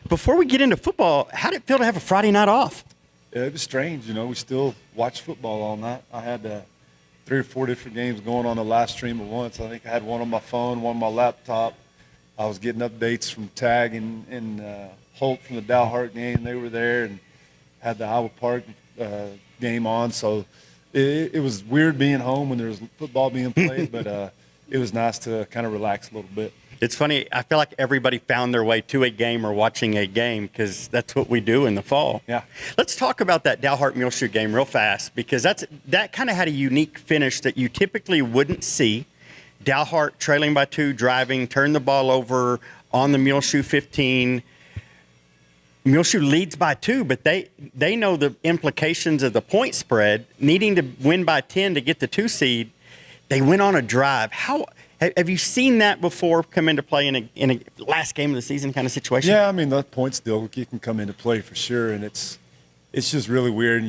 Before we get into football, how did it feel to have a Friday night off? It was strange. We still watch football all night. I had 3 or 4 different games going on the live stream at once. I think I had one on my phone, one on my laptop. I was getting updates from Tag and Holt from the Dalhart game. They were there and had the Iowa Park game on. So it was weird being home when there was football being played, but it was nice to kind of relax a little bit. It's funny. I feel like everybody found their way to a game or watching a game because that's what we do in the fall. Yeah. Let's talk about that Dalhart Muleshoe game real fast because that kind of had a unique finish that you typically wouldn't see. Dalhart trailing by 2, driving, turned the ball over on the Muleshoe 15. Muleshoe leads by 2, but they know the implications of the point spread, needing to win by 10 to get the 2 seed. They went on a drive. Have you seen that before come into play in a last game of the season kind of situation? Yeah, I mean, the points still can come into play for sure, and it's just really weird,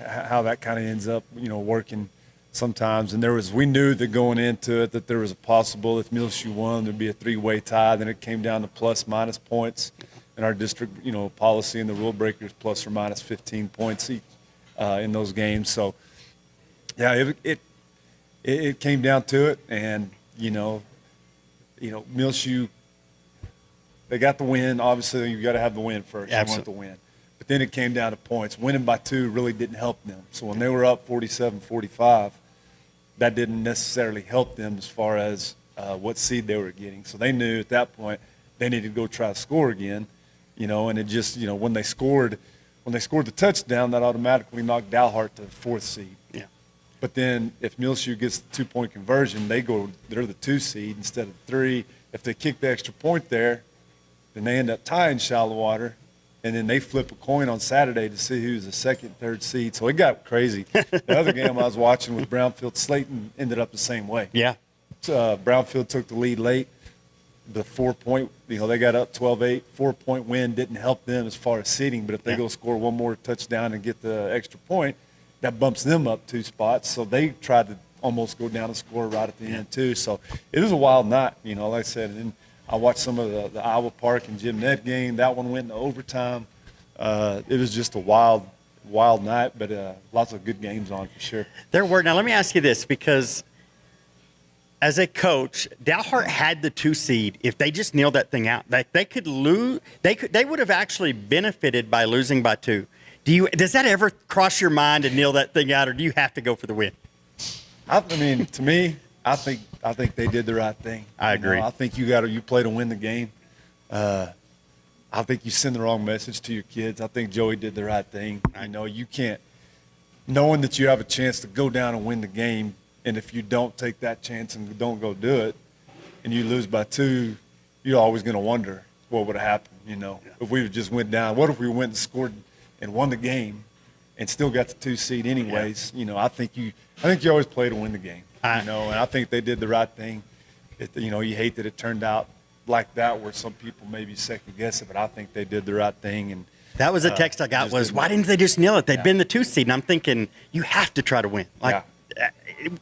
how that kind of ends up, working sometimes. And we knew that going into it that there was a possible if Muleshoe won, there'd be a 3-way tie. Then it came down to plus-minus points. In our district, policy and the rule breakers plus or minus 15 points each in those games. So, yeah, it came down to it, and Muleshoe, they got the win. Obviously, you got to have the win first. Absolutely. You want the win. But then it came down to points. Winning by 2 really didn't help them. So when they were up 47-45, that didn't necessarily help them as far as what seed they were getting. So they knew at that point they needed to go try to score again. And it just, when they scored the touchdown, that automatically knocked Dalhart to the 4th seed. Yeah. But then if Muleshoe gets the 2-point conversion, they're the 2 seed instead of 3. If they kick the extra point there, then they end up tying Shallow Water, and then they flip a coin on Saturday to see who's the 2nd, 3rd seed. So it got crazy. The other game I was watching with Brownfield Slayton ended up the same way. Yeah. Brownfield took the lead late. The 4-point, they got up 12-8. 4-point win didn't help them as far as seeding, but if they go score one more touchdown and get the extra point, that bumps them up 2 spots. So they tried to almost go down and score right at the end too. So it was a wild night, like I said. And then I watched some of the Iowa Park and Jim Ned game. That one went into overtime. It was just a wild night, but lots of good games on for sure. There were. Now let me ask you this, because as a coach, Dalhart had the 2 seed. If they just nailed that thing out, they could lose. They would have actually benefited by losing by 2. Does that ever cross your mind to nail that thing out, or do you have to go for the win? I mean, to me, I think they did the right thing. I agree. I think you play to win the game. I think you send the wrong message to your kids. I think Joey did the right thing. You can't, knowing that you have a chance to go down and win the game, and if you don't take that chance and don't go do it, and you lose by 2, you're always going to wonder what would have happened. If we just went down. What if we went and scored and won the game, and still got the 2 seed anyways? Yeah. I think you always play to win the game. And I think they did the right thing. You hate that it turned out like that, where some people maybe second guess it, but I think they did the right thing. And that was a text I got was, why didn't they just nail it? They'd been the 2 seed, and I'm thinking you have to try to win.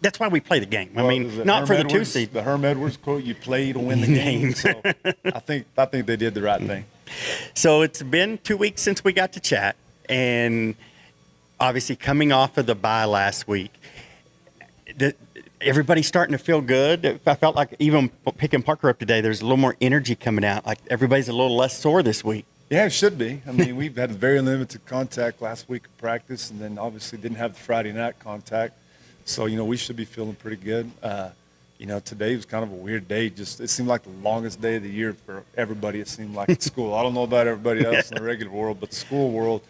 That's why we play the game. Well, not Herm for the Edwards, 2 seed. The Herm Edwards quote: "You play to win the game." So I think they did the right thing. So it's been 2 weeks since we got to chat, and obviously coming off of the bye last week, everybody's starting to feel good. I felt like even picking Parker up today, there's a little more energy coming out. Like everybody's a little less sore this week. Yeah, it should be. I mean, we've had very limited contact last week of practice, and then obviously didn't have the Friday night contact. So, we should be feeling pretty good. Today was kind of a weird day. It seemed like the longest day of the year for everybody, it seemed like at school. I don't know about everybody else in the regular world, but the school world,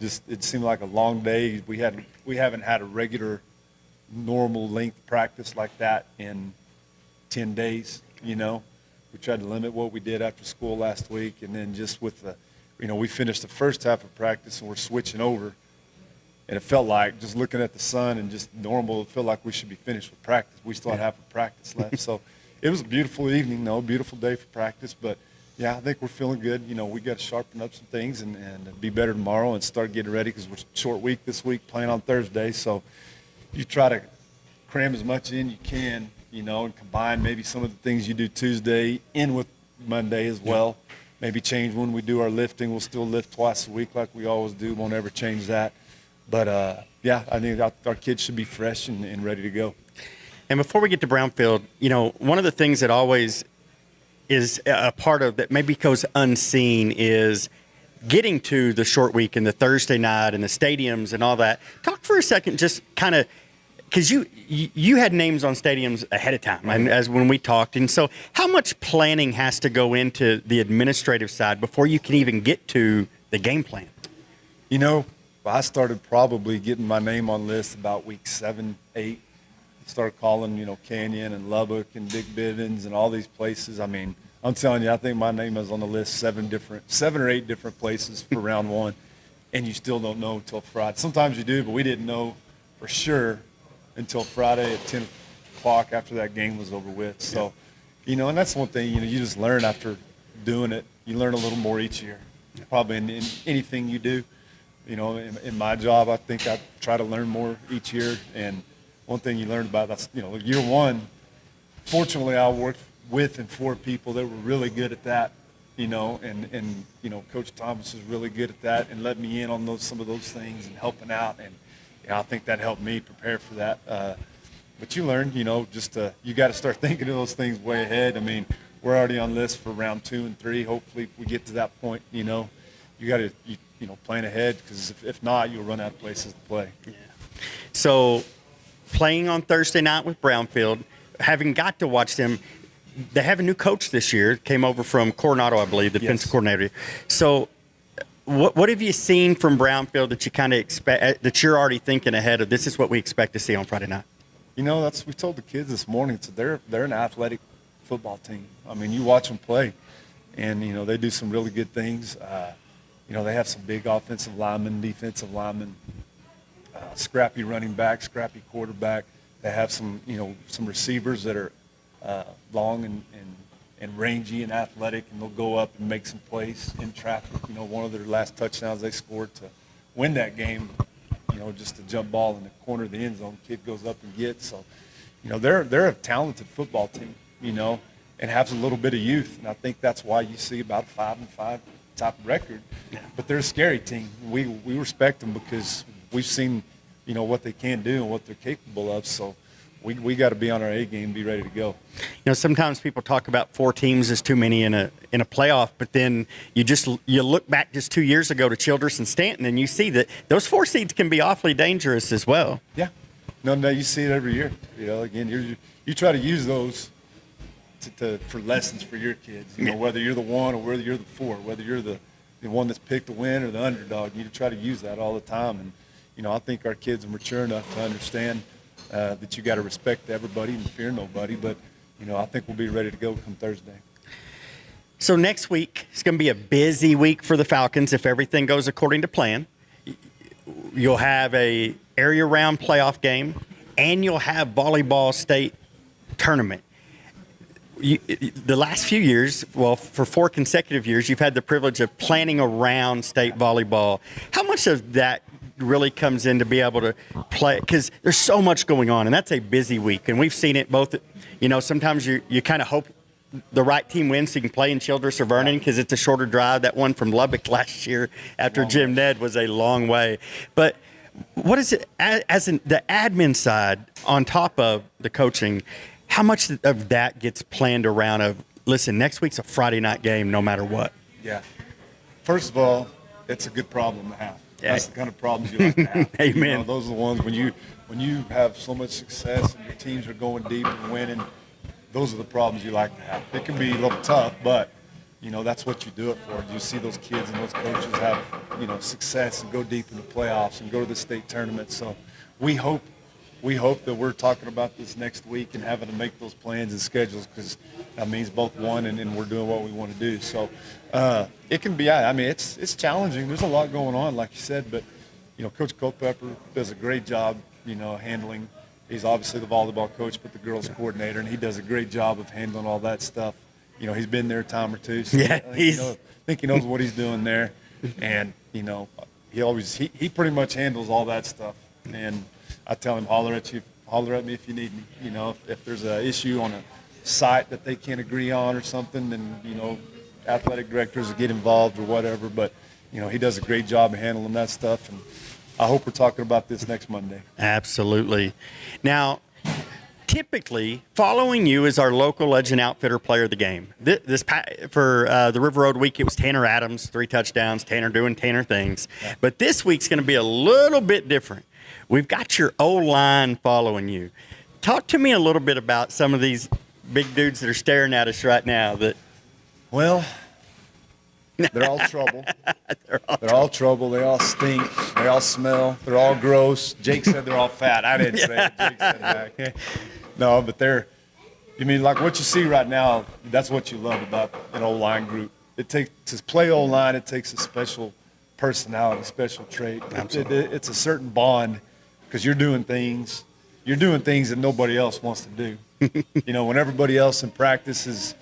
it seemed like a long day. We haven't had a regular, normal length practice like that in 10 days, We tried to limit what we did after school last week, and then just with we finished the first half of practice and we're switching over. And it felt like, just looking at the sun and just normal, it felt like we should be finished with practice. We still had half of practice left. So it was a beautiful evening, beautiful day for practice. But, yeah, I think we're feeling good. We got to sharpen up some things and be better tomorrow and start getting ready, because we're short week this week, playing on Thursday. So you try to cram as much in you can, and combine maybe some of the things you do Tuesday in with Monday as well. maybe change when we do our lifting. We'll still lift twice a week like we always do. Won't ever change that. But, yeah, I think our kids should be fresh and ready to go. And before we get to Brownfield, one of the things that always is a part of that maybe goes unseen is getting to the short week and the Thursday night and the stadiums and all that. Talk for a second, just kind of, because you had names on stadiums ahead of time, and as when we talked, and so how much planning has to go into the administrative side before you can even get to the game plan? I started probably getting my name on lists about week 7, 8. Started calling, Canyon and Lubbock and Big Bivens and all these places. I mean, I'm telling you, I think my name is on the list 7 or 8 different places for round 1, and you still don't know until Friday. Sometimes you do, but we didn't know for sure until Friday at 10 o'clock after that game was over with. So, and that's one thing, you just learn after doing it. You learn a little more each year, probably in anything you do. In my job, I think I try to learn more each year. And one thing you learn about that's, year 1, fortunately I worked with and for people that were really good at that, and Coach Thomas is really good at that and let me in on some of those things and helping out. And I think that helped me prepare for that. But you learn, you got to start thinking of those things way ahead. I mean, we're already on lists for round 2 and 3. Hopefully, if we get to that point, you got to, plan ahead, because if not, you'll run out of places to play. Yeah. So, playing on Thursday night with Brownfield, having got to watch them, they have a new coach this year. Came over from Coronado, I believe, the defensive coordinator. So, what have you seen from Brownfield that you kind of expect, that you're already thinking ahead of? This is what we expect to see on Friday night. We told the kids this morning. They're an athletic football team. I mean, you watch them play, and they do some really good things. They have some big offensive linemen, defensive linemen, scrappy running back, scrappy quarterback. They have some receivers that are long and rangy and athletic, and they'll go up and make some plays in traffic. One of their last touchdowns they scored to win that game, just a jump ball in the corner of the end zone, kid goes up and gets. So, they're a talented football team, and have a little bit of youth, and I think that's why you see about 5-5 top record. But they're a scary team. We respect them because we've seen, what they can do and what they're capable of. So we got to be on our A game, be ready to go. Sometimes people talk about 4 teams as too many in a playoff, but then you look back just 2 years ago to Childress and Stanton, and you see that those 4 seeds can be awfully dangerous as well. Yeah, no, you see it every year. Again, you try to use those for lessons for your kids. Whether you're the 1 or whether you're the 4, whether you're the one that's picked to win or the underdog, you try to use that all the time. And I think our kids are mature enough to understand that you got to respect everybody and fear nobody. But I think we'll be ready to go come Thursday. So next week is going to be a busy week for the Falcons if everything goes according to plan. You'll have a area round playoff game, and you'll have volleyball state tournament. The last few years, well, for 4 consecutive years, you've had the privilege of planning around state volleyball. How much of that really comes in to be able to play? Because there's so much going on, and that's a busy week. And we've seen it both, sometimes you kind of hope the right team wins so you can play in Childress or Vernon because it's a shorter drive. That one from Lubbock last year after Jim Ned was a long way. But what is it, as in the admin side, on top of the coaching, how much of that gets planned around listen, next week's a Friday night game no matter what? Yeah. First of all, it's a good problem to have. That's the kind of problems you like to have. Amen. Those are the ones when you have so much success and your teams are going deep and winning, those are the problems you like to have. It can be a little tough, but, that's what you do it for. You see those kids and those coaches have, success and go deep in the playoffs and go to the state tournament. So we hope that we're talking about this next week and having to make those plans and schedules, because that means both won and we're doing what we want to do. So it can be, it's challenging. There's a lot going on, like you said, but, Coach Culpepper does a great job, handling. He's obviously the volleyball coach, but the girls coordinator, and he does a great job of handling all that stuff. He's been there a time or two. So I think he knows what he's doing there. And, he pretty much handles all that stuff. And I tell him, holler at me if you need me. If there's an issue on a site that they can't agree on or something, then, athletic directors to get involved or whatever. But he does a great job of handling that stuff, and I hope we're talking about this next Monday. Absolutely. Now, typically, following you is our local Legend Outfitter player of the game. For the River Road week, it was Tanner Adams, 3 touchdowns, Tanner doing Tanner things. Yeah. But this week's going to be a little bit different. We've got your O-line following you. Talk to me a little bit about some of these big dudes that are staring at us right now. Well, they're all trouble. They're all trouble. They all stink. They all smell. They're all gross. Jake said they're all fat. I didn't say it. Jake said that. No, but like what you see right now, that's what you love about an O-line group. To play O-line, it takes a special personality, special trait. It's a certain bond because you're doing things that nobody else wants to do. When everybody else in practice is,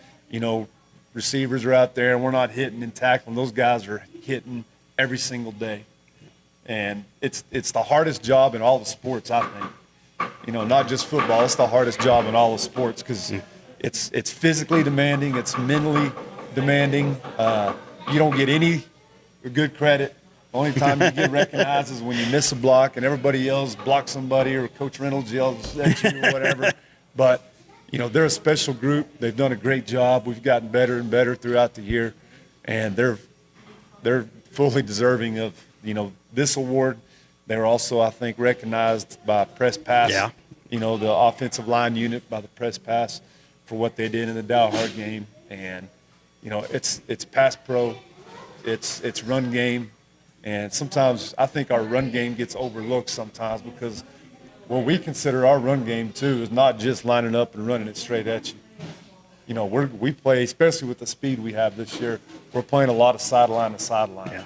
receivers are out there and we're not hitting and tackling, those guys are hitting every single day. And it's the hardest job in all the sports, I think. Not just football, it's the hardest job in all the sports because it's physically demanding, it's mentally demanding. You don't get any good credit. The only time you get recognized is when you miss a block and everybody yells, block somebody, or Coach Reynolds yells at you or whatever. But, they're a special group. They've done a great job. We've gotten better and better throughout the year. And they're fully deserving of, this award. They're also, I think, recognized by press pass. Yeah. The offensive line unit by the press pass for what they did in the Dalhart game. And, it's pass pro, it's run game. And sometimes I think our run game gets overlooked sometimes because what we consider our run game, too, is not just lining up and running it straight at you. We play, especially with the speed we have this year, we're playing a lot of sideline to sideline. Yeah.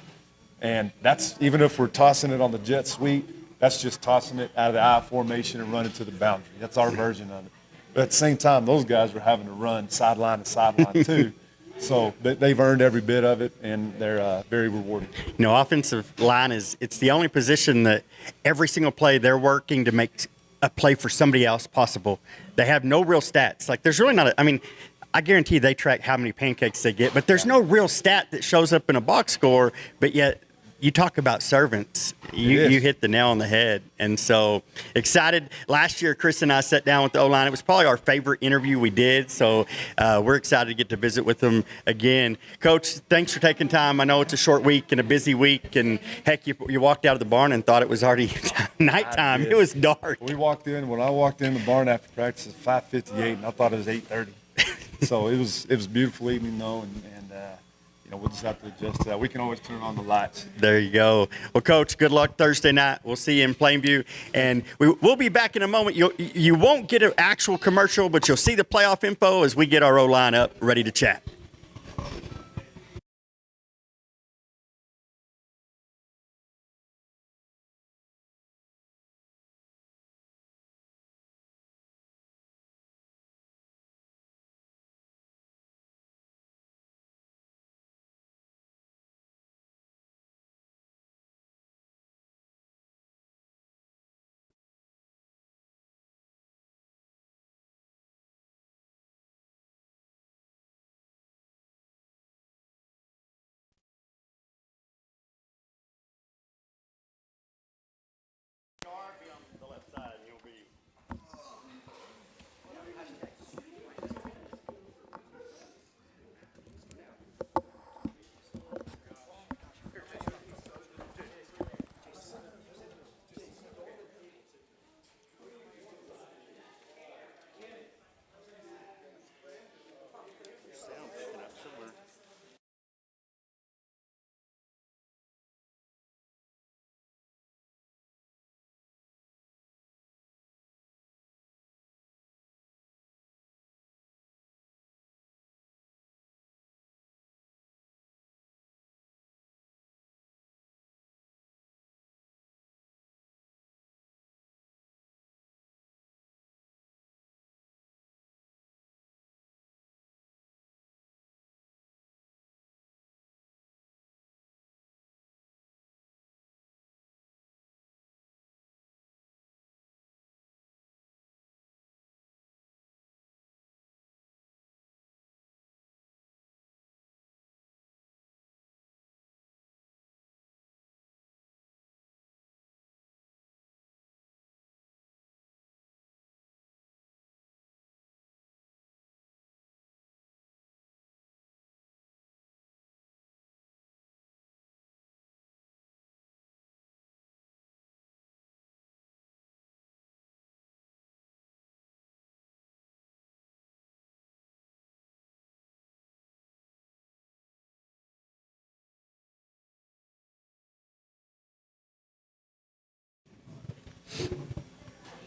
And that's, even if we're tossing it on the jet sweep, that's just tossing it out of the I formation and running to the boundary. That's our version of it. But at the same time, those guys are having to run sideline to sideline, too. So they've earned every bit of it, and they're very rewarding. Offensive line it's the only position that every single play they're working to make a play for somebody else possible. They have no real stats. Like there's really not I guarantee they track how many pancakes they get, but there's no real stat that shows up in a box score, but yet you talk about servants. You hit the nail on the head. And so excited. Last year, Chris and I sat down with the O-line. It was probably our favorite interview we did. So we're excited to get to visit with them again. Coach, thanks for taking time. I know it's a short week and a busy week. And heck, you walked out of the barn and thought it was already nighttime. It was dark. When I walked in the barn after practice at 5:58, and I thought it was 8:30. So it was a beautiful evening, though. And we'll just have to adjust to that. We can always turn on the lights. There you go. Well, Coach, good luck Thursday night. We'll see you in Plainview. And we'll be back in a moment. You won't get an actual commercial, but you'll see the playoff info as we get our O-line up ready to chat.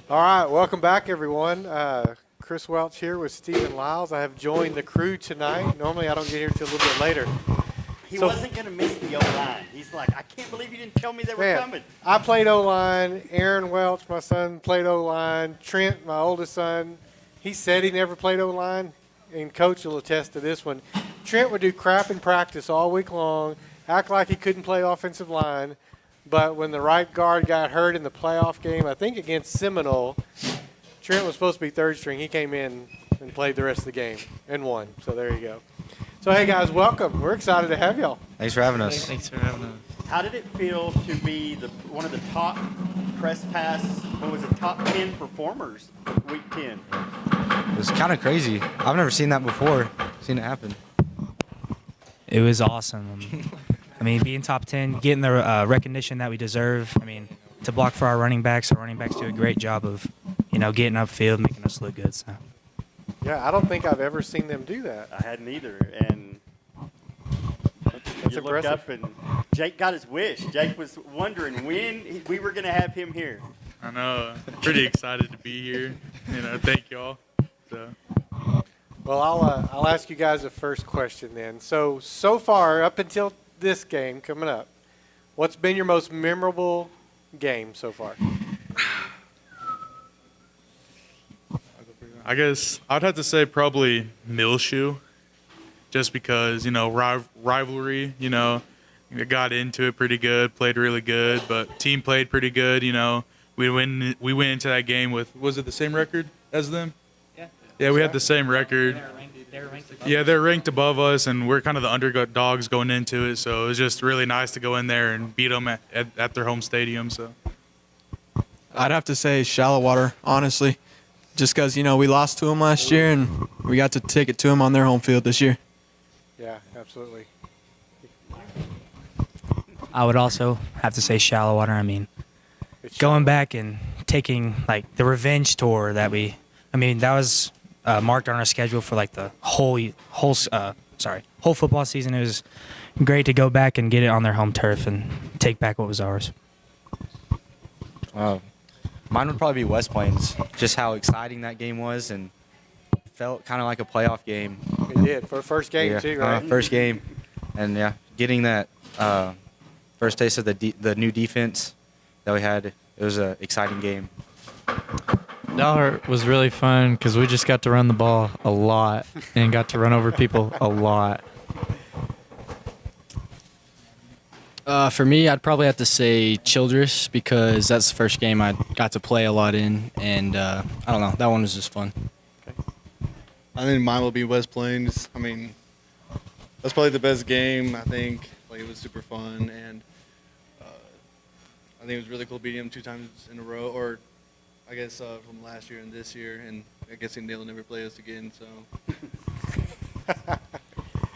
All right, welcome back, everyone. Chris Welch here with Stephen Lyles. I have joined the crew tonight. Normally, I don't get here till a little bit later. He wasn't going to miss the O-line. He's like, I can't believe you didn't tell me they were coming. I played O-line. Aaron Welch, my son, played O-line. Trent, my oldest son, he said he never played O-line, and Coach will attest to this one. Trent would do crap in practice all week long, act like he couldn't play offensive line, but when the right guard got hurt in the playoff game, I think against Seminole, Trent was supposed to be third string. He came in and played the rest of the game and won. So there you go. So, hey, guys, welcome. We're excited to have y'all. Thanks for having us. Thanks for having us. How did it feel to be one of the top press pass, top 10 performers week 10? It was kind of crazy. I've never seen that before, seen it happen. It was awesome. I mean, being top 10, getting the recognition that we deserve. I mean, to block for our running backs do a great job of, getting upfield, making us look good. So. Yeah, I don't think I've ever seen them do that. I hadn't either. And that's you looked impressive. up and Jake got his wish. Jake was wondering when we were going to have him here. I know. Pretty excited to be here. Thank y'all. So. Well, I'll ask you guys the first question then. So far, up until this game coming up, what's been your most memorable game so far? I guess I'd have to say probably Millshoe, just because, rivalry, got into it pretty good, played really good, but team played pretty good, We went into that game with, was it the same record as them? Yeah, we had the same record. They're ranked above us, and we're kind of the underdogs going into it, so it was just really nice to go in there and beat them at their home stadium. So I'd have to say Shallow Water, honestly, just because, we lost to them last year, and we got to take it to them on their home field this year. Yeah, absolutely. I would also have to say Shallow Water. I mean, going back and taking, the revenge tour that that was marked on our schedule for, the whole football season. It was great to go back and get it on their home turf and take back what was ours. Mine would probably be West Plains, just how exciting that game was and felt kind of like a playoff game. It did, for the first game too, right? First game, and getting that first taste of the new defense that we had, it was an exciting game. Dalhart was really fun because we just got to run the ball a lot and got to run over people a lot. For me, I'd probably have to say Childress because that's the first game I got to play a lot in, and I don't know, that one was just fun. I think mine will be West Plains. I mean, that's probably the best game, I think. It was super fun, and I think it was really cool beating them 2 times in a row, or I guess from last year and this year, and I guess they'll never play us again. So,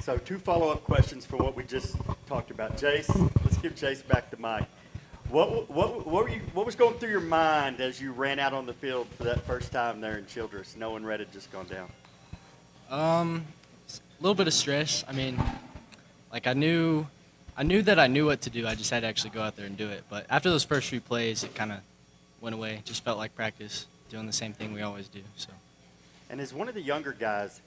So 2 follow-up questions for what we just talked about. Jace, let's give Jace back the mic. What was going through your mind as you ran out on the field for that first time there in Childress, knowing Red had just gone down? A little bit of stress. I mean, I knew that I knew what to do. I just had to actually go out there and do it. But after those first few plays, it kind of went away. It just felt like practice, doing the same thing we always do. So. And as one of the younger guys,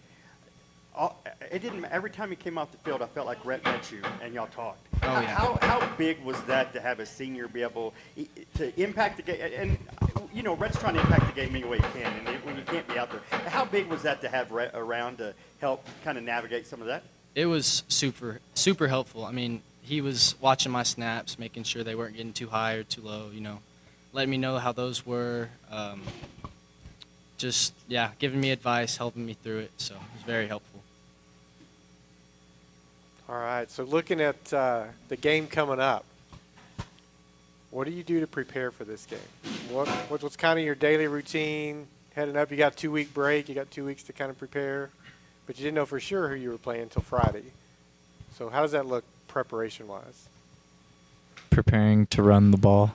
it didn't. Every time he came off the field, I felt like Rhett met you and y'all talked. Oh, yeah. How big was that to have a senior be able to impact the game? And Rhett's trying to impact the game any way he can, and when you can't be out there, how big was that to have Rhett around to help kind of navigate some of that? It was super, super helpful. I mean, he was watching my snaps, making sure they weren't getting too high or too low. Letting me know how those were. Giving me advice, helping me through it. So it was very helpful. All right, so looking at the game coming up, what do you do to prepare for this game? What's kind of your daily routine heading up? You got a 2-week break. You got 2 weeks to kind of prepare, but you didn't know for sure who you were playing until Friday. So how does that look preparation-wise? Preparing to run the ball.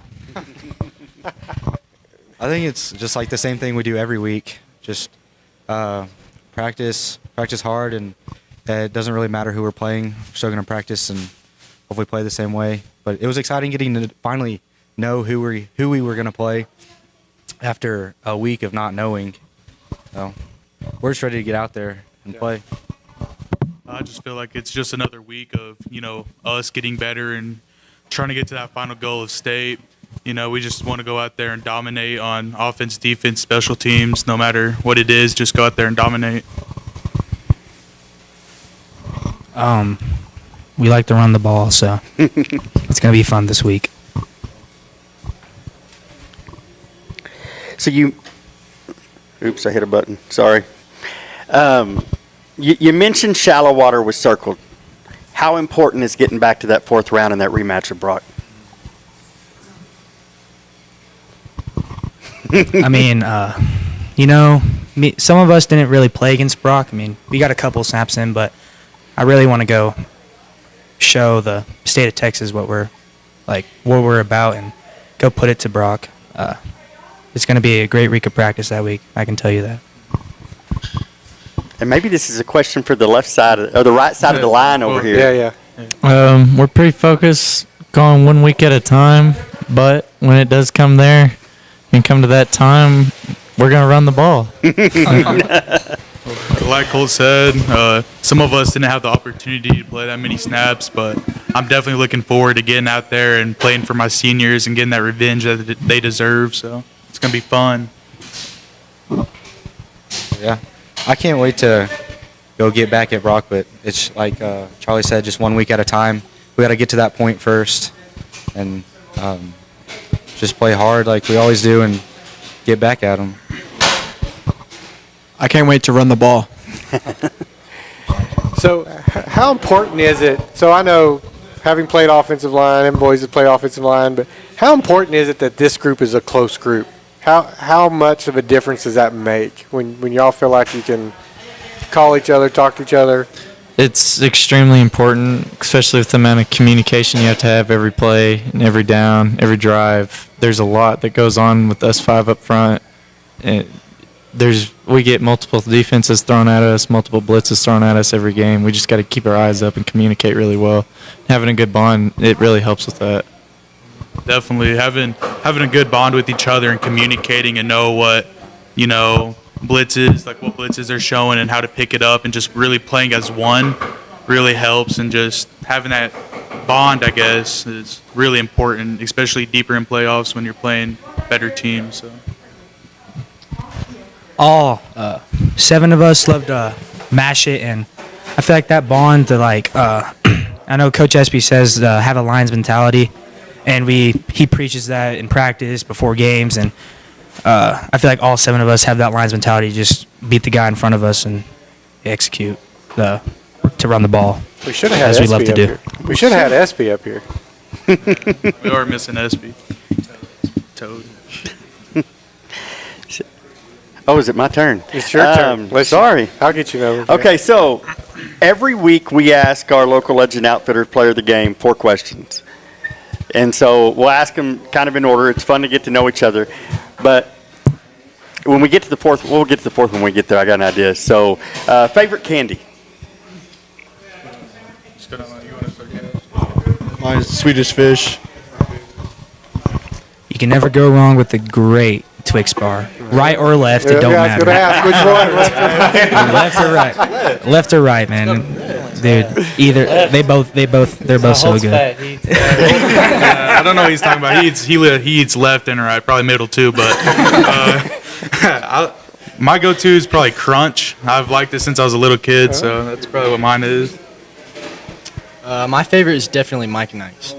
I think it's just like the same thing we do every week. Just practice hard, and it doesn't really matter who we're playing. We're still going to practice and hopefully play the same way. But it was exciting getting to finally know who we were going to play. after a week of not knowing. So we're just ready to get out there and play. I just feel like it's just another week of, us getting better and trying to get to that final goal of state. We just want to go out there and dominate on offense, defense, special teams, no matter what it is, just go out there and dominate. We like to run the ball, so it's going to be fun this week. So oops, I hit a button. Sorry. You mentioned shallow water was circled. How important is getting back to that fourth round in that rematch of Brock? I mean, some of us didn't really play against Brock. I mean, we got a couple snaps in, but I really want to go show the state of Texas what we're about and go put it to Brock. It's going to be a great week of practice that week. I can tell you that. And maybe this is a question for the left side or the right side of the line over here. Yeah. We're pretty focused, going 1 week at a time. But when it does come there and come to that time, we're going to run the ball. Like Cole said, some of us didn't have the opportunity to play that many snaps, but I'm definitely looking forward to getting out there and playing for my seniors and getting that revenge that they deserve. So it's going to be fun. Yeah. I can't wait to go get back at Brock, but it's like Charlie said, just 1 week at a time. We got to get to that point first and just play hard like we always do and get back at them. I can't wait to run the ball. So how important is it? So I know, having played offensive line, and boys that play offensive line, but how important is it that this group is a close group? How much of a difference does that make when y'all feel like you can call each other, talk to each other? It's extremely important, especially with the amount of communication you have to have every play and every down, every drive. There's a lot that goes on with us five up front. We get multiple defenses thrown at us, multiple blitzes thrown at us every game. We just got to keep our eyes up and communicate really well. Having a good bond, it really helps with that. Definitely having a good bond with each other and communicating and know what blitzes, like what blitzes they're showing and how to pick it up, and just really playing as one really helps. And just having that bond, I guess, is really important, especially deeper in playoffs when you're playing better teams. So. All 7 of us love to mash it, and I feel like that bond to I know Coach Espy says have a Lions mentality, and he preaches that in practice before games, and I feel like all 7 of us have that Lions mentality, just beat the guy in front of us and execute to run the ball. We should have had as we love Espy to up do. here. We should have had Espy up here. We are missing Espy. Toad. Oh, is it my turn? It's your turn. Sorry. I'll get you over. Okay, so every week we ask our local Legend Outfitters player of the game 4 questions. And so we'll ask them kind of in order. It's fun to get to know each other. But when we get to the fourth, we'll get to the fourth when we get there. I got an idea. So, favorite candy? Mine's Swedish Fish. You can never go wrong with the great Twix bar. Right or left, it don't I was matter. going to ask which one. Left or right? Left or right, man. Dude, they're both so good. I don't know what he's talking about. He eats left and right, probably middle too. But my go-to is probably Crunch. I've liked it since I was a little kid, so that's probably what mine is. My favorite is definitely Mike and Ike's.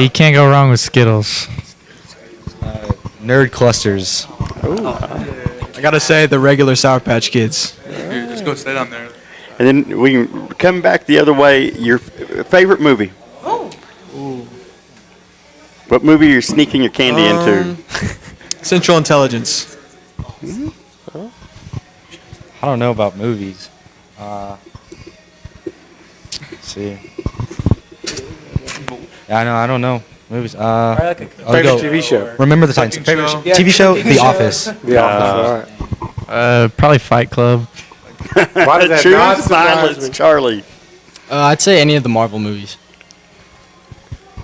You can't go wrong with Skittles. Nerd clusters. I got to say the regular Sour Patch Kids. Here, just go sit on there. And then we can come back the other way. Your favorite movie? What movie are you sneaking your candy into? Central Intelligence. I don't know about movies. Let's see. Yeah, I don't know. Movies. Favorite TV show? Remember the Titans. Favorite TV show? The Office. The Office, all right. Probably Fight Club. Why does that Choose not surprise violence, me? Charlie. I'd say any of the Marvel movies.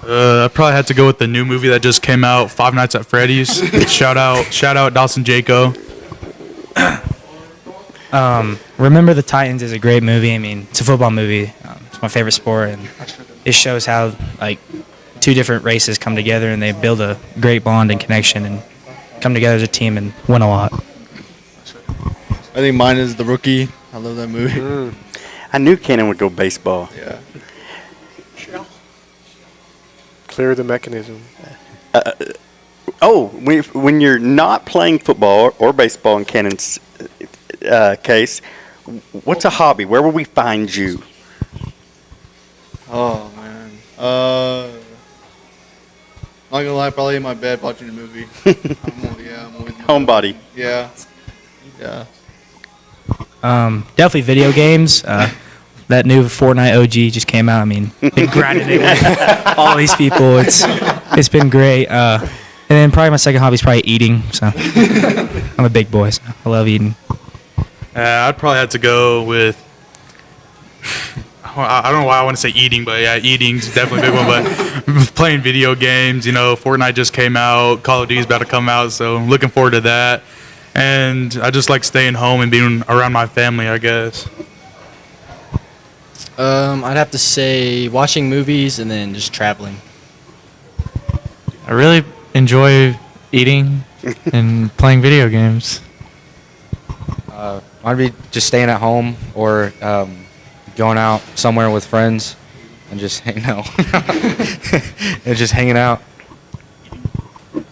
I probably had to go with the new movie that just came out, Five Nights at Freddy's. shout out Dawson Jaco. Remember the Titans is a great movie. I mean, it's a football movie. It's my favorite sport, and it shows how like two different races come together and they build a great bond and connection and come together as a team and win a lot. I think mine is The Rookie. I love that movie. I knew Cannon would go baseball. Yeah. Clear the mechanism. When you're not playing football or baseball in Cannon's case, what's a hobby? Where will we find you? Oh man. Not gonna lie, probably in my bed watching a movie. I'm always Homebody. Yeah. Yeah. Definitely video games. That new Fortnite OG just came out. I mean, been grinding it with all these people. It's been great. And then probably my second hobby is probably eating. So I'm a big boy, so I love eating. I'd probably have to go with. I don't know why I want to say eating, but yeah, eating's definitely a big one. But with playing video games, Fortnite just came out, Call of Duty's about to come out, so I'm looking forward to that. And I just like staying home and being around my family, I guess. I'd have to say watching movies and then just traveling. I really enjoy eating and playing video games. I'd be just staying at home or going out somewhere with friends and just hanging out. And just hanging out.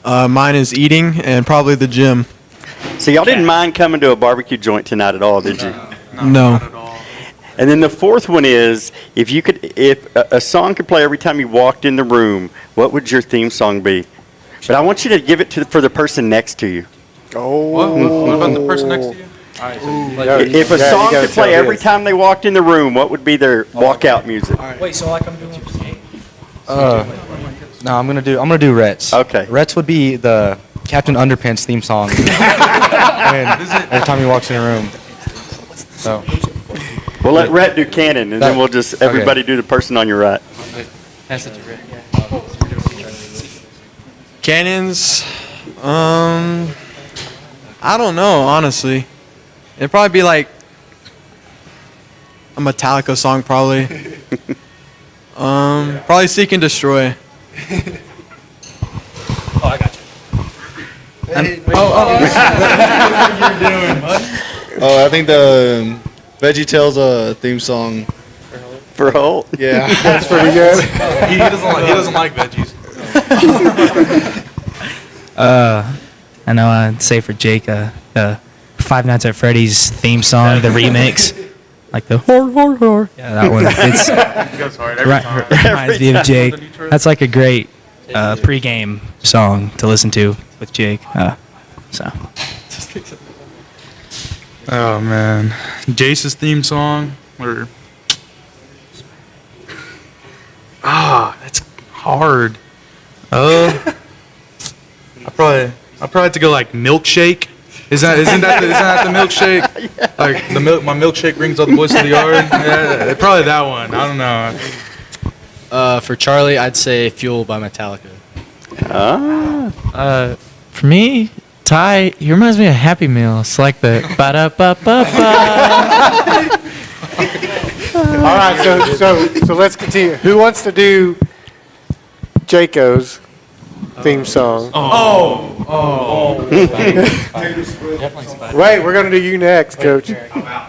Mine is eating and probably the gym. So y'all didn't mind coming to a barbecue joint tonight at all, did you? No. Not at all. And then the fourth one is, if a song could play every time you walked in the room, what would your theme song be? But I want you to give it for the person next to you. What about the person next to you? If a song could play every time they walked in the room, what would be their walkout music? Wait, so like I'm doing. No, I'm gonna do Rhett's. Okay. Rhett's would be the Captain Underpants theme song. Every time he walks in a room. So. We'll let Rhett do Cannon, and then we'll just everybody do the person on your right. Pass it to Rick. Cannons. I don't know, honestly. It'd probably be like a Metallica song, probably. Probably Seek and Destroy. I got you. Oh, I think the Veggie Tales theme song. For Holt? Yeah. That's pretty good. He doesn't like veggies. I know I'd say for Jake, Five Nights at Freddy's theme song, the remix. Like the hor. Yeah, that one. It goes hard every time. Reminds me of Jake. That's like a great pregame song to listen to with Jake. So. Oh man, Jace's theme song or that's hard. I probably have to go like Milkshake. Isn't that the milkshake? Like my milkshake brings all the boys to the yard. Yeah, probably that one. I don't know. For Charlie, I'd say Fuel by Metallica. For me, Ty, he reminds me of Happy Meal. It's like the ba-da-ba-ba-ba. All right, so let's continue. Who wants to do Jaco's theme song? Wait, we're going to do you next, Coach. Yeah,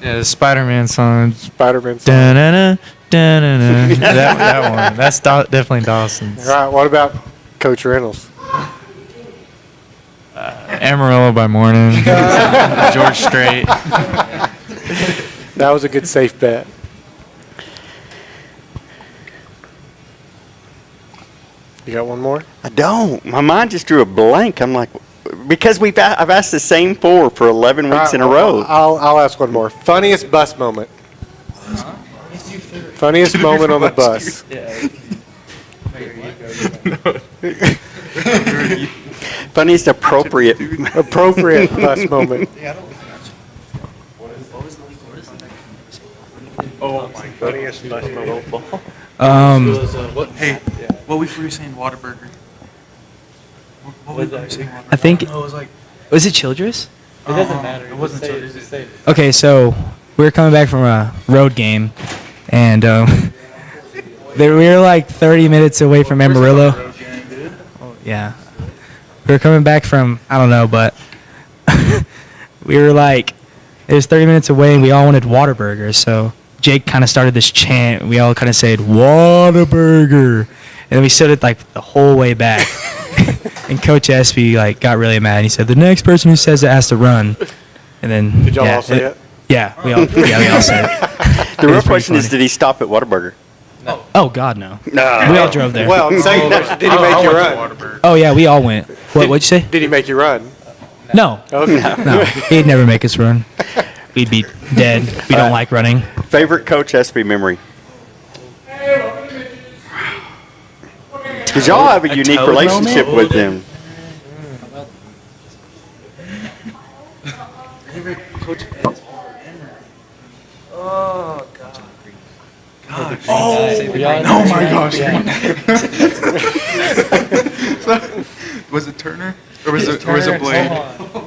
the Spider-Man song. Spider-Man song. Da-na-na, da-na-na. That one. That's definitely Dawson's. All right, what about Coach Reynolds? Amarillo by Morning. George Strait. That was a good safe bet. You got one more? I don't. My mind just drew a blank. I'm like, because I've asked the same four for 11 weeks in a row. I'll ask one more. Funniest bus moment. Funniest moment on the bus. Funniest appropriate bus moment. Oh my Funniest marshmallow ball. Hey, what were you saying, Whataburger? What were you saying? I think No, it was like. was it Childress? It doesn't matter. It wasn't Just say Childress. Just say it. Okay, so we were coming back from a road game, and we were like 30 minutes away from Amarillo. Oh, yeah, we were coming back from I don't know, but we were like it was 30 minutes away, and we all wanted Whataburger. So Jake kind of started this chant. We all kind of said Whataburger, and then we stood it like the whole way back. And Coach Espy like got really mad. He said, "The next person who says it has to run." And then Did y'all all say it? Yeah, we all said it. The real question is, did he stop at Whataburger? Oh God, no. No. We all drove there. Well, I'm saying, did he make you run? Oh yeah, we all went. What'd you say? Did he make you run? No, Okay. no. He'd never make us run. We'd be dead. We don't like running. Favorite Coach Espy memory? Because y'all have a unique toad relationship with him. Oh my gosh. Was it Turner? Or was it Blade?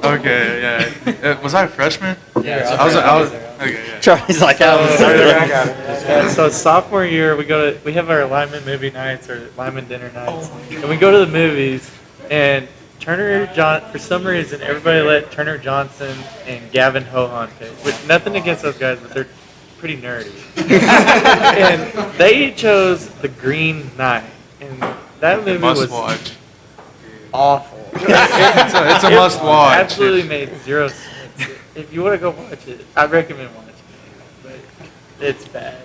Okay, yeah. Was I a freshman? Yeah. I was okay, yeah. Charlie's like, I was Yeah, so sophomore year, we have our lineman movie nights or lineman dinner nights, and we go to the movies. And for some reason, everybody let Turner Johnson and Gavin Hohan pick. With nothing against those guys, but they're pretty nerdy. And they chose The Green Knight, and that movie Must was watch. awful. It's a must watch. Absolutely made zero sense. If you want to go watch it, I recommend watching it, but it's bad.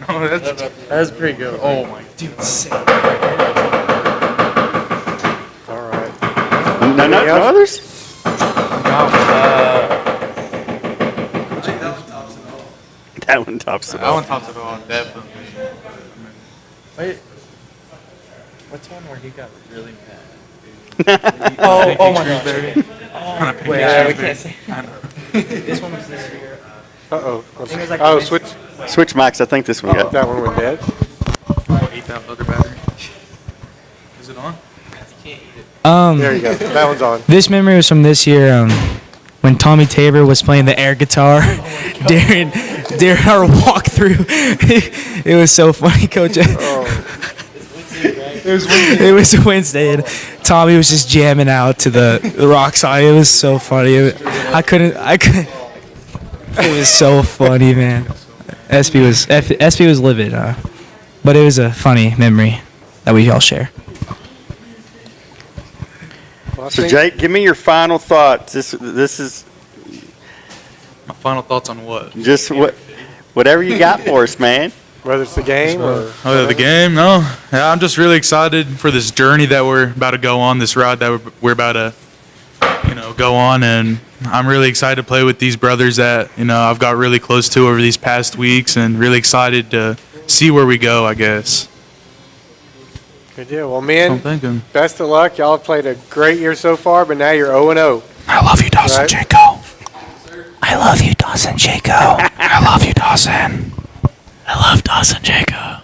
No, that's That's pretty good. oh my dude. All right. no others? That one tops it That one all. tops it all, definitely. Wait, what's one where he got really mad? Oh my gosh. Wait, we can't say. This one was this year. Uh-oh. think it was like Oh, the switch. Switch mics. I think this one got. That one went dead. I'll eat that other battery. Is it on? There you go. That one's on. This memory was from this year when Tommy Tabor was playing the air guitar during our walkthrough. It was so funny, Coach. It was Wednesday, and Tommy was just jamming out to the rock song. It was so funny. I couldn't. It was so funny, man. SB was livid, but it was a funny memory that we all share. Well, I So think- Jake, give me your final thoughts. This is My final thoughts on what? just whatever you got for us, man. whether it's the game or Oh, the game? No. Yeah, I'm just really excited for this journey that we're about to go on, this ride that we're about to, go on. And I'm really excited to play with these brothers that, I've got really close to over these past weeks, and really excited to see where we go, I guess. good deal. Well, I'm men, thinking. best of luck. Y'all have played a great year so far, but now you're 0-0. I love you, Dawson Right. Jaco. I love you, Dawson Jaco. I love you, Dawson. I love Dawson Jaco.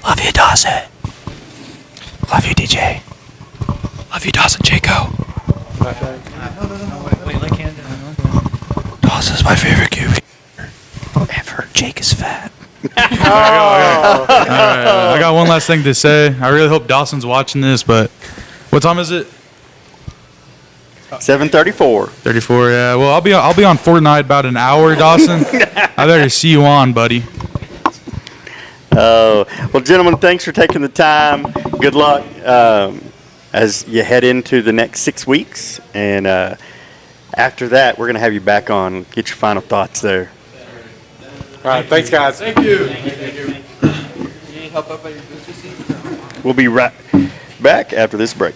Love you, Dawson. Love you, DJ. Love you, Dawson Jaco. Wait, let Canada. Dawson's my favorite QB ever. Jake is fat. I got one last thing to say. I really hope Dawson's watching this, but what time is it? 7:34. 34. Yeah. Well, I'll be on Fortnite about an hour, Dawson. I better see you on, buddy. Well, gentlemen, thanks for taking the time. Good luck as you head into the next 6 weeks, and after that, we're gonna have you back on. Get your final thoughts there. All right, thanks, guys. Thank you. You need help up at your booster seat? We'll be right back after this break.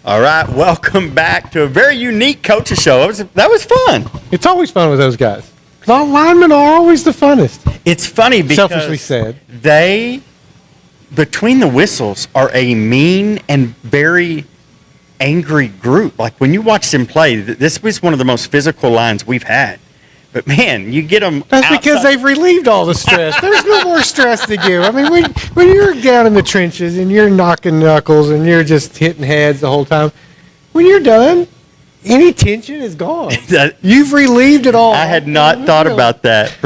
All right, welcome back to a very unique coaches show. That was fun. It's always fun with those guys. The linemen are always the funnest. It's funny because Selfishly said. they, between the whistles, are a mean and very angry group. Like when you watch them play, this was one of the most physical lines we've had. But man, you get them. That's because they've relieved all the stress. There's no more stress to give. I mean, when you're down in the trenches and you're knocking knuckles and you're just hitting heads the whole time, when you're done, any tension is gone. You've relieved it all. I had not thought about that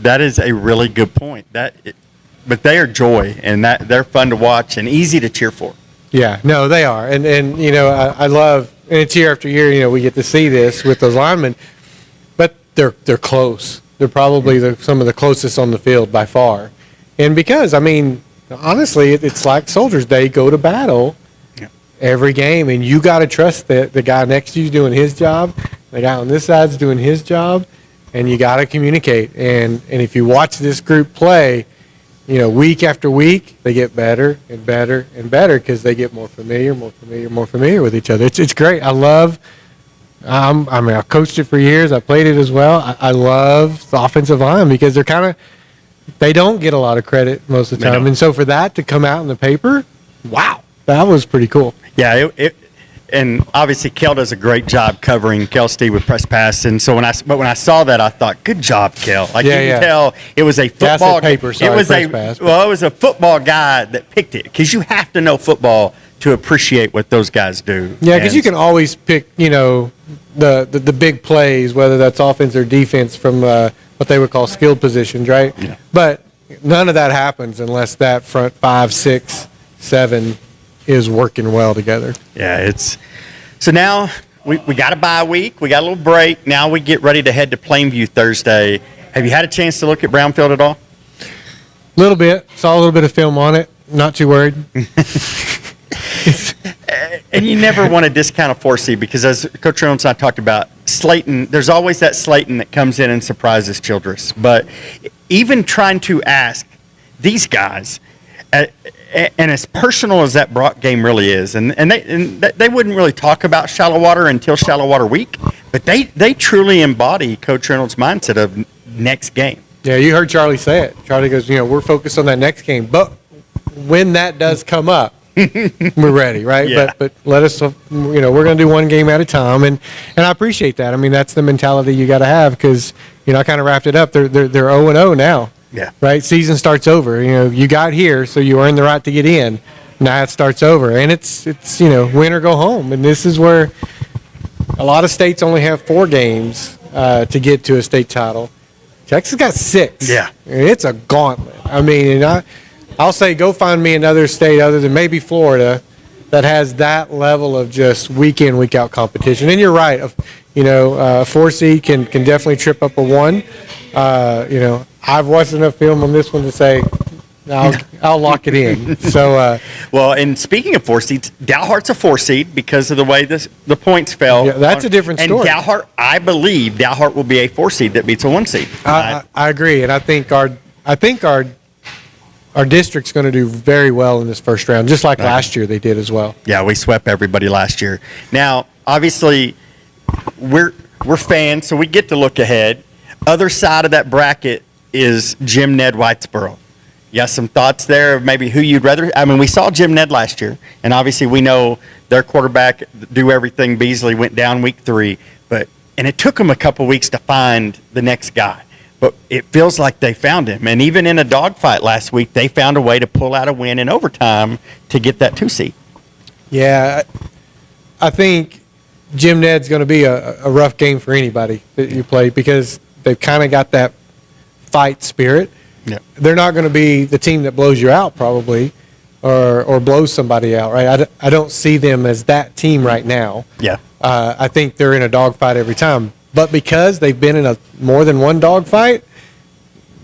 that is a really good point. But they are joy, and they're fun to watch and easy to cheer for. Yeah, no, they are. And you know, I love, and it's year after year, you know, we get to see this with those linemen. They're close. They're probably some of the closest on the field by far. And because, I mean, honestly, it's like soldiers. They go to battle every game, and you got to trust that the guy next to you is doing his job, the guy on this side is doing his job, and you got to communicate. And if you watch this group play, you know, week after week, they get better and better and better because they get more familiar with each other. It's great. I love. I mean, I've coached it for years. I played it as well. I love the offensive line because they don't get a lot of credit most of the time. And so for that to come out in the paper, wow, that was pretty cool. Yeah, and obviously Kel does a great job covering Kel Steve with press pass. And so when I saw that, I thought, good job, Kel. Like you can tell it was a football. Paper, sorry, it was a football guy that picked it because you have to know football to appreciate what those guys do. Yeah, because you can always pick, you know, the big plays, whether that's offense or defense from what they would call skilled positions, right? Yeah. But none of that happens unless that front 5, 6, 7 is working well together. Yeah, so now we got a bye week. We got a little break. Now we get ready to head to Plainview Thursday. Have you had a chance to look at Brownfield at all? A little bit. Saw a little bit of film on it. Not too worried. And you never want to discount a 4 seed because, as Coach Reynolds and I talked about, Slayton, there's always that Slayton that comes in and surprises Childress. But even trying to ask these guys, and as personal as that Brock game really is, and they wouldn't really talk about shallow water until shallow water week, but they truly embody Coach Reynolds' mindset of next game. Yeah, you heard Charlie say it. Charlie goes, you know, we're focused on that next game. But when that does come up, we're ready, right? Yeah. But let us, you know, we're going to do one game at a time, and I appreciate that. I mean, that's the mentality you got to have because, you know, I kind of wrapped it up. They're 0-0 now. Yeah. Right. Season starts over. You know, you got here, so you earned the right to get in. Now it starts over, and it's you know, win or go home, and this is where a lot of states only have 4 games to get to a state title. Texas got 6. Yeah. And it's a gauntlet. I mean, and I'll say go find me another state other than maybe Florida that has that level of just week in, week out competition. And you're right. You know, 4 seed can definitely trip up a 1. You know, I've watched enough film on this one to say I'll lock it in. So, well, and speaking of 4 seeds, Dalhart's a 4 seed because of the way the points fell. Yeah, that's a different story. And I believe Dalhart will be a 4 seed that beats a 1 seed. I agree, and I think our district's going to do very well in this first round, just like last year they did as well. Yeah, we swept everybody last year. Now, obviously, we're fans, so we get to look ahead. Other side of that bracket is Jim Ned Whitesboro. You got some thoughts there of maybe who you'd rather? I mean, we saw Jim Ned last year, and obviously we know their quarterback, do everything, Beasley, went down week 3, and it took them a couple weeks to find the next guy. But it feels like they found him. And even in a dogfight last week, they found a way to pull out a win in overtime to get that 2 seed. Yeah, I think Jim Ned's going to be a rough game for anybody that you play because they've kind of got that fight spirit. Yeah. They're not going to be the team that blows you out probably or blows somebody out, right? I don't see them as that team right now. Yeah. I think they're in a dogfight every time. But because they've been in a more than one dogfight,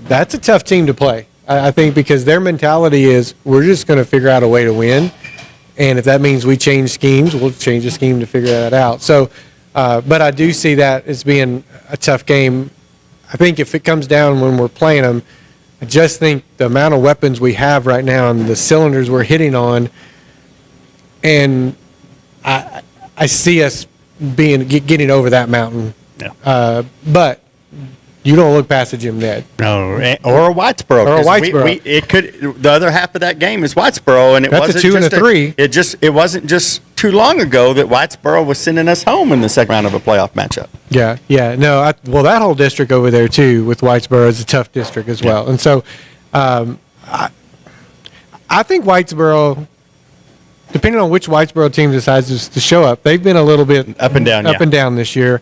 that's a tough team to play. I think because their mentality is we're just going to figure out a way to win. And if that means we change schemes, we'll change the scheme to figure that out. So, but I do see that as being a tough game. I think if it comes down when we're playing them, I just think the amount of weapons we have right now and the cylinders we're hitting on, and I see us getting over that mountain. Yeah. But you don't look past the Jim Ned. No, or a Whitesboro. Or a 'cause Whitesboro. It could. The other half of that game is Whitesboro, and it That's a wasn't 2 and just a 3. It wasn't just too long ago that Whitesboro was sending us home in the second round of a playoff matchup. Yeah. No, well, that whole district over there, too, with Whitesboro is a tough district as well. And so I think Whitesboro, depending on which Whitesboro team decides to show up, they've been a little bit Up and down, up and down this year,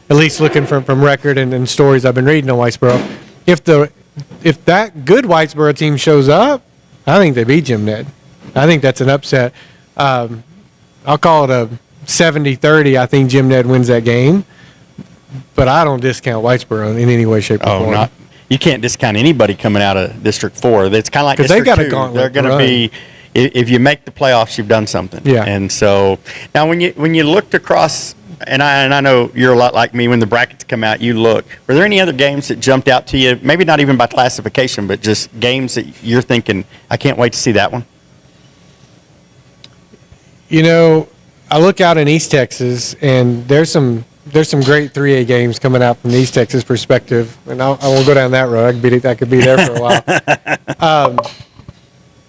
at least looking from record and stories I've been reading on Whitesboro. If that good Whitesboro team shows up, I think they beat Jim Ned. I think that's an upset. I'll call it a 70-30. I think Jim Ned wins that game, but I don't discount Whitesboro in any way, shape, or form. not. You can't discount anybody coming out of District 4. It's kind of like 'Cause they District got a 2. gauntlet They're going to run. be, if you make the playoffs, you've done something. Yeah. And so now when you looked across, and I know you're a lot like me, when the brackets come out, you look. Were there any other games that jumped out to you? Maybe not even by classification, but just games that you're thinking, I can't wait to see that one? You know, I look out in East Texas, and there's some great 3A games coming out from the East Texas perspective, and I won't go down that road. I could be there for a while.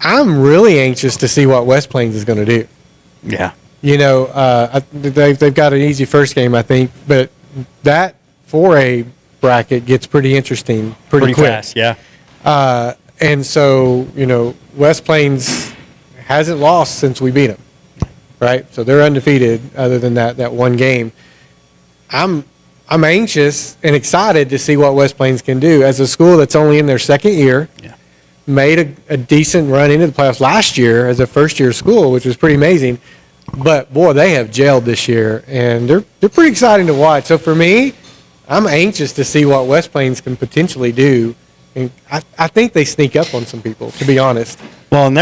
I'm really anxious to see what West Plains is going to do. Yeah. You know, they've got an easy first game, I think, but that 4A bracket gets pretty interesting pretty quick. Fast, yeah. And so, you know, West Plains hasn't lost since we beat them, right? So they're undefeated other than that one game. I'm anxious and excited to see what West Plains can do as a school that's only in their second year. Yeah. Made a decent run into the playoffs last year as a first-year school, which was pretty amazing. But, boy, they have gelled this year, and they're pretty exciting to watch. So, for me, I'm anxious to see what West Plains can potentially do. And I think they sneak up on some people, to be honest. Well, and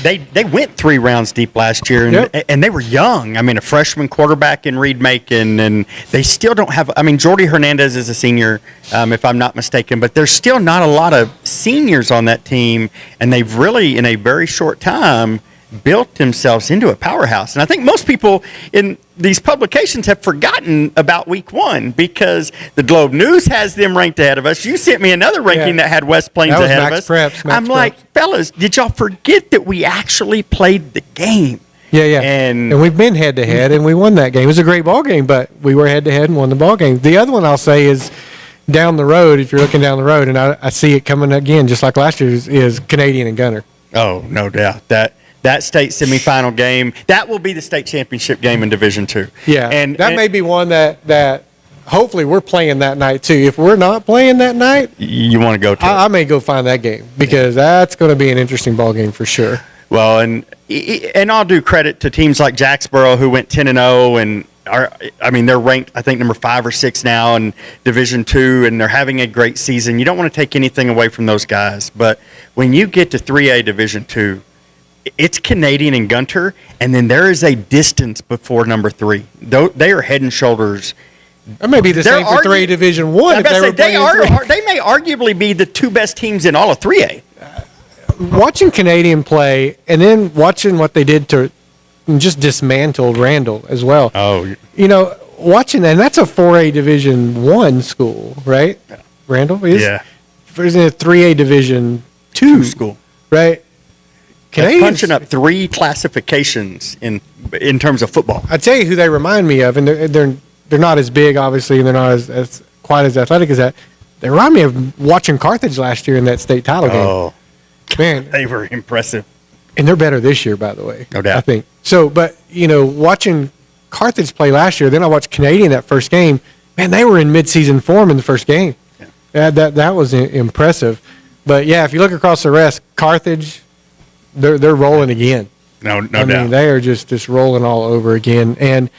they went 3 rounds deep last year, and, Yep. and they were young. I mean, a freshman quarterback in Reed Macon, and they still don't have. I mean, Jordy Hernandez is a senior, if I'm not mistaken, but there's still not a lot of seniors on that team, and they've really, in a very short time, built themselves into a powerhouse. And I think most people in these publications have forgotten about week 1 because the Globe News has them ranked ahead of us. You sent me another ranking that had West Plains That was ahead Max of us. Preps, Max I'm like, fellas, did y'all forget that we actually played the game? Yeah. And we've been head-to-head, and we won that game. It was a great ball game, but we were head-to-head and won the ball game. The other one I'll say is down the road, if you're looking down the road, and I see it coming again just like last year, is Canadian and Gunter. Oh, no doubt. That state semifinal game, that will be the state championship game in Division II. Yeah, and that may be one that hopefully we're playing that night too. If we're not playing that night, you want to go to I may go find that game because that's going to be an interesting ball game for sure. Well, and I'll do credit to teams like Jacksboro who went 10-0 and they're ranked, I think, number 5 or 6 now in Division II, and they're having a great season. You don't want to take anything away from those guys, but when you get to 3A Division II, it's Canadian and Gunter, and then there is a distance before number 3. They are head and shoulders. That may be the same for 3A Division I. They may arguably be the 2 best teams in all of 3A. Watching Canadian play and then watching what they did to just dismantled Randall as well. Oh, you know, watching that, and that's a 4A Division I school, right? Randall is? Yeah. It's a 3A Division II school. Right? They're punching up 3 classifications in terms of football. I tell you who they remind me of, and they're not as big, obviously, and they're not as quite as athletic as that. They remind me of watching Carthage last year in that state title game. Oh, man, they were impressive. And they're better this year, by the way. No doubt. I think so. But you know, watching Carthage play last year, then I watched Canadian that first game. Man, they were in midseason form in the first game. Yeah. That was impressive. But yeah, if you look across the rest, Carthage, they're rolling again. No I doubt. mean, they are just rolling all over again. And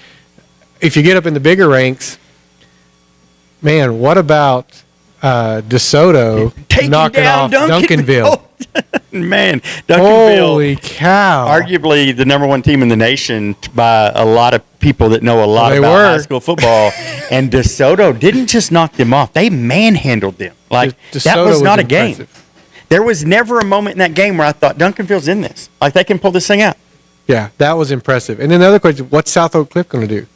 if you get up in the bigger ranks, man, what about DeSoto knocking off Duncanville? Man, Duncanville. Holy cow. Arguably the number 1 team in the nation by a lot of people that know a lot about high school football. And DeSoto didn't just knock them off. They manhandled them. Like, that was not a game. There was never a moment in that game where I thought, Duncanville's in this. Like, they can pull this thing out. Yeah, that was impressive. And then the other question, what's South Oak Cliff going to do?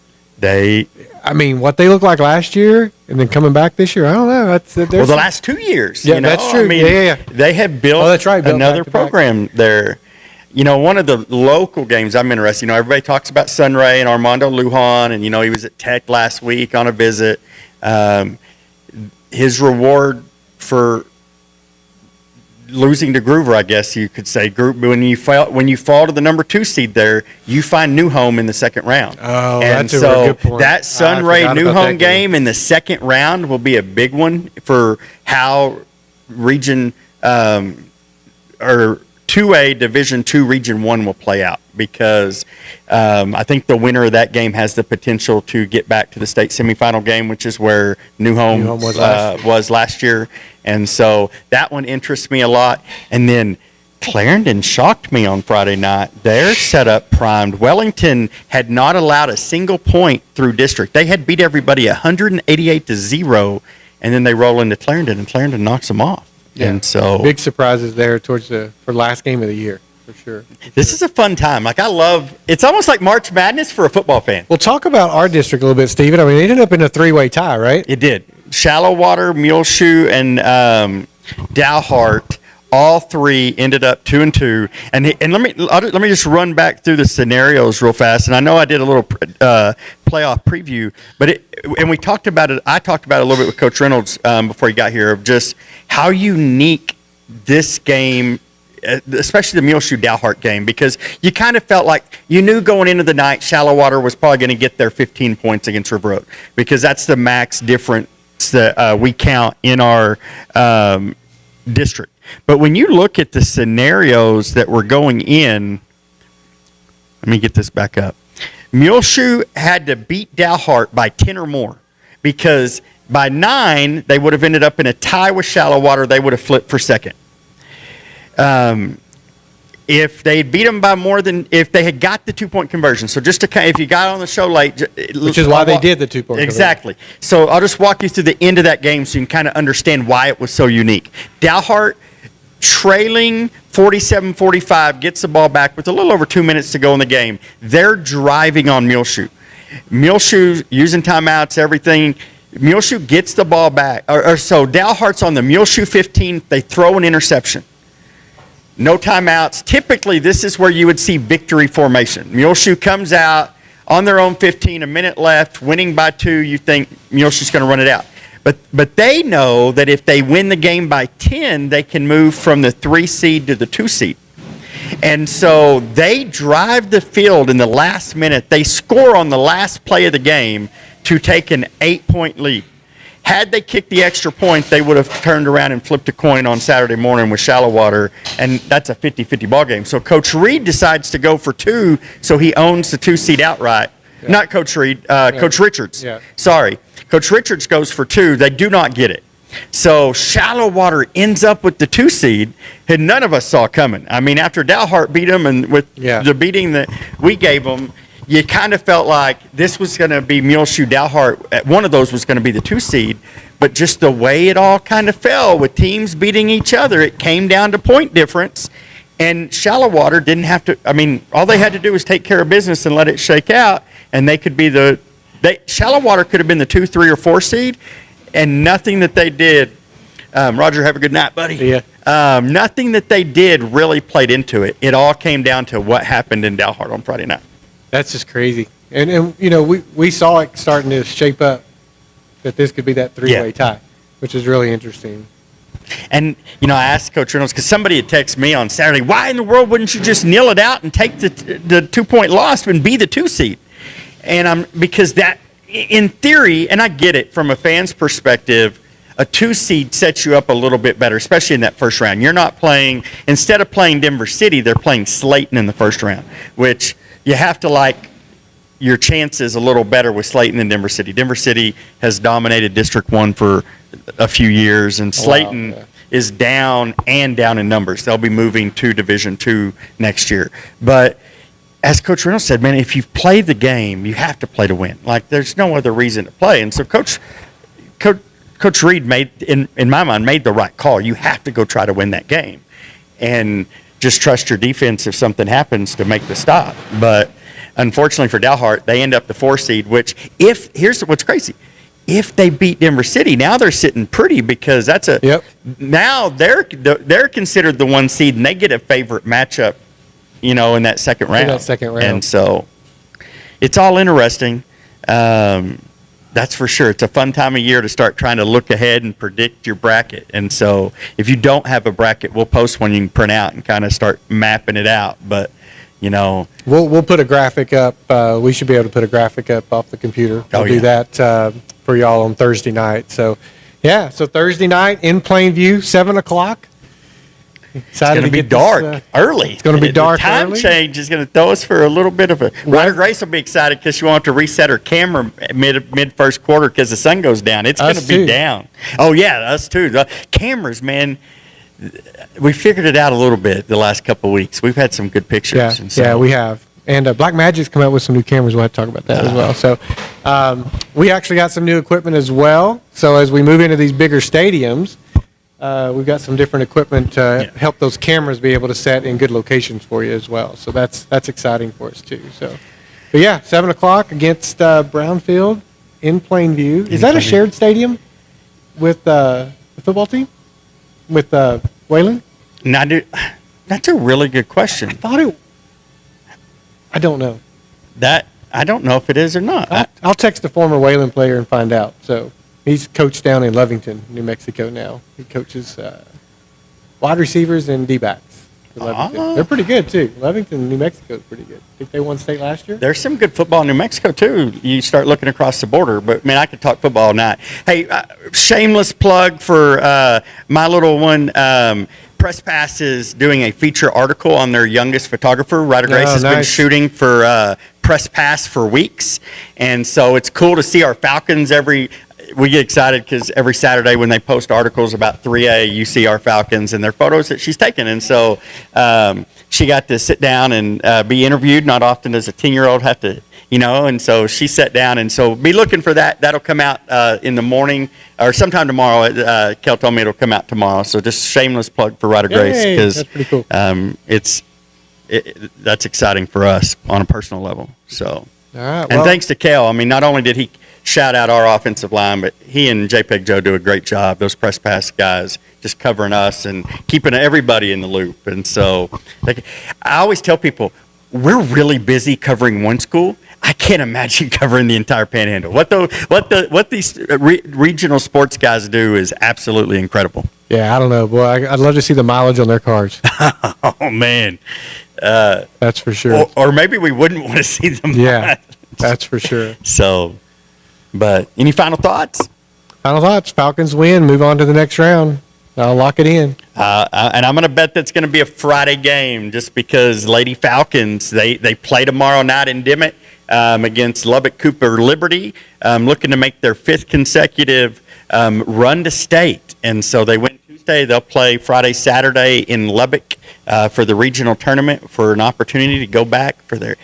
What they looked like last year and then coming back this year, I don't know. Well, the last 2 years. Yeah, that's true. Yeah. They have built that's right, built another back-to-back. program there. One of the local games I'm interested, everybody talks about Sunray and Armando Lujan, and, he was at Tech last week on a visit. His reward for losing to Groover, I guess you could say, when you fall to the number 2 seed there, you find New Home in the second round. Oh, and that's a so good point. that Sunray forgot New about that Home game in the second round will be a big one for how region or 2A Division II Region 1 will play out, because I think the winner of that game has the potential to get back to the state semifinal game, which is where New Home was last year. And so that one interests me a lot. And then Clarendon shocked me on Friday night. They're set up primed. Wellington had not allowed a single point through district. They had beat everybody 188-0, and then they roll into Clarendon, and Clarendon knocks them off. Yeah. And so big surprises there for last game of the year, for sure. This is a fun time. It's almost like March Madness for a football fan. Well, talk about our district a little bit, Steven. It ended up in a 3-way tie, right? It did. Shallow Water, Muleshoe, and Dalhart, all three ended up 2-2. And let me just run back through the scenarios real fast. And I know I did a little playoff preview, but we talked about it. I talked about it a little bit with Coach Reynolds before he got here, of just how unique this game, especially the Muleshoe Dalhart game, because you kind of felt like you knew going into the night Shallow Water was probably going to get their 15 points against River Road, because that's the max difference that we count in our district. But when you look at the scenarios that were going in, let me get this back up. Muleshoe had to beat Dalhart by 10 or more, because by 9 they would have ended up in a tie with Shallow Water. They would have flipped for second. If they beat them by more than, if they had got the 2-point conversion. So just to if you got on the show late, which is why they did the 2-point conversion. Exactly. So I'll just walk you through the end of that game so you can kind of understand why it was so unique. Dalhart, trailing 47-45, gets the ball back with a little over 2 minutes to go in the game. They're driving on Muleshoe. Muleshoe using timeouts, everything. Muleshoe gets the ball back. So Dalhart's on the Muleshoe 15. They throw an interception. No timeouts. Typically, this is where you would see victory formation. Muleshoe comes out on their own 15, a minute left, winning by 2. You think Muleshoe's going to run it out. But they know that if they win the game by 10, they can move from the 3 seed to the 2 seed. And so they drive the field in the last minute. They score on the last play of the game to take an 8-point lead. Had they kicked the extra point, they would have turned around and flipped a coin on Saturday morning with Shallow Water, and that's a 50-50 ball game. So Coach Reed decides to go for 2, so he owns the 2 seed outright. Yeah. Not Coach Reed, Coach Richards. Yeah. Sorry. Coach Richards goes for 2. They do not get it. So Shallow Water ends up with the 2 seed, and none of us saw coming. I mean, after Dalhart beat them, and with the beating that we gave them, you kind of felt like this was going to be Muleshoe Dalhart. One of those was going to be the 2 seed, but just the way it all kind of fell with teams beating each other, it came down to point difference, and Shallow Water didn't have to. I mean, all they had to do was take care of business and let it shake out, and they could be Shallow Water could have been the 2, 3, or 4 seed, and nothing that they did. Roger, have a good night, buddy. See ya. Nothing that they did really played into it. It all came down to what happened in Dalhart on Friday night. That's just crazy. And we saw it starting to shape up, that this could be that 3-way tie, which is really interesting. And, I asked Coach Reynolds, because somebody had texted me on Saturday, why in the world wouldn't you just kneel it out and take the 2-point loss and be the 2 seed? And because that, in theory, and I get it from a fan's perspective, a 2 seed sets you up a little bit better, especially in that first round. You're not playing, instead of playing Denver City, they're playing Slayton in the first round, which you have to like your chances a little better with Slayton than Denver City. Denver City has dominated District 1 for a few years, and Slayton is down in numbers. They'll be moving to Division 2 next year. But as Coach Reynolds said, man, if you've played the game, you have to play to win. Like, there's no other reason to play. And so Coach Reed made, in my mind, made the right call. You have to go try to win that game. And just trust your defense if something happens to make the stop. But unfortunately for Dalhart, they end up the 4 seed, which here's what's crazy. If they beat Denver City, now they're sitting pretty because that's now they're considered the 1 seed and they get a favorite matchup, in that second round. And so it's all interesting. That's for sure. It's a fun time of year to start trying to look ahead and predict your bracket. And so if you don't have a bracket, we'll post one you can print out and kind of start mapping it out. But, we'll put a graphic up. We should be able to put a graphic up off the computer. We'll do that for y'all on Thursday night. So, so Thursday night in Plainview, 7 o'clock. It's going to be dark early. It's going to be dark the time early. Change is going to throw us for a little bit of a. Ryder Grace will be excited because she wants to reset her camera mid first quarter because the sun goes down. It's going to be down. Oh yeah, us too. The cameras, man. We figured it out a little bit the last couple of weeks. We've had some good pictures. Yeah, we have. And Black Magic's come out with some new cameras. We'll have to talk about that as well. So we actually got some new equipment as well. So as we move into these bigger stadiums. We've got some different equipment to help those cameras be able to set in good locations for you as well. So that's exciting for us too. So, but 7 o'clock against Brownfield in Plainview. Is that a shared stadium with the football team? With Wayland? That's a really good question. I don't know. I don't know if it is or not. I'll text the former Wayland player and find out. So. He's coached down in Lovington, New Mexico now. He coaches wide receivers and D-backs for Lovington. They're pretty good, too. Lovington, New Mexico is pretty good. I think they won state last year. There's some good football in New Mexico, too. You start looking across the border. But, man, I could talk football all night. Hey, shameless plug for my little one. Press Pass is doing a feature article on their youngest photographer. Ryder Grace has been shooting for Press Pass for weeks. And so it's cool to see our Falcons we get excited because every Saturday when they post articles about 3A, you see our Falcons and their photos that she's taken. And so she got to sit down and be interviewed. Not often does a 10-year-old have to, and so she sat down. And so be looking for that. That'll come out in the morning or sometime tomorrow. Kel told me it'll come out tomorrow. So just shameless plug for Ryder Grace because that's pretty cool. That's exciting for us on a personal level. So, all right, and thanks to Kel. I mean, not only did he shout out our offensive line, but he and JPEG Joe do a great job. Those Press Pass guys just covering us and keeping everybody in the loop. And so I always tell people, we're really busy covering one school. I can't imagine covering the entire Panhandle. What these regional sports guys do is absolutely incredible. Yeah, I don't know. Boy, I'd love to see the mileage on their cars. Oh, man. That's for sure. Or maybe we wouldn't want to see them. Yeah, that's for sure. So, but any final thoughts? Final thoughts. Falcons win. Move on to the next round. I'll lock it in. And I'm going to bet that's going to be a Friday game just because Lady Falcons, they play tomorrow night in Dimmitt against Lubbock Cooper Liberty, looking to make their 5th consecutive run to state. And so they win Tuesday. They'll play Friday, Saturday in Lubbock for the regional tournament for an opportunity to go back for their,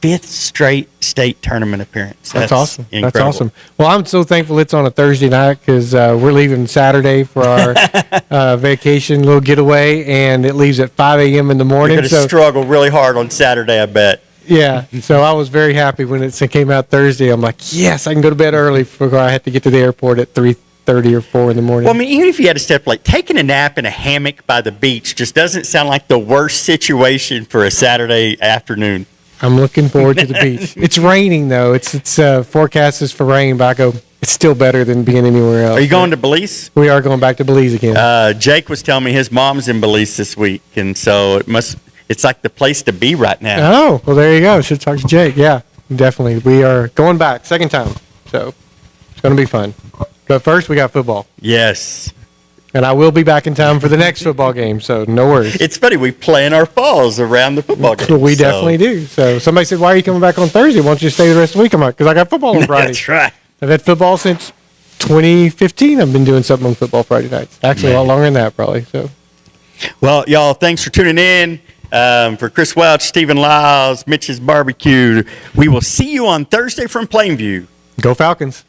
5th straight state tournament appearance. That's awesome. Incredible. That's awesome. Well, I'm so thankful it's on a Thursday night because we're leaving Saturday for our vacation, little getaway, and it leaves at 5 a.m. in the morning. You're going to struggle really hard on Saturday, I bet. Yeah, so I was very happy when it came out Thursday. I'm like, yes, I can go to bed early before I have to get to the airport at 3:30 or 4 in the morning. Well, I mean, even if you had to step taking a nap in a hammock by the beach just doesn't sound like the worst situation for a Saturday afternoon. I'm looking forward to the beach. It's raining though. It's forecast is for rain, but I go, it's still better than being anywhere else. Are you going to Belize? We are going back to Belize again. Jake was telling me his mom's in Belize this week, and so it's like the place to be right now. Oh, well, there you go. Should talk to Jake. Yeah, definitely. We are going back, second time. So it's going to be fun. But first, we got football. Yes. And I will be back in time for the next football game, so no worries. It's funny. We plan our falls around the football game. We definitely do. So somebody said, why are you coming back on Thursday? Why don't you stay the rest of the week? I'm like, because I got football on Friday. That's right. I've had football since 2015. I've been doing something on football Friday nights. Actually, a lot longer than that, probably. So, well, y'all, thanks for tuning in. For Chris Welch, Stephen Lyles, Mitch's Barbecue, we will see you on Thursday from Plainview. Go Falcons.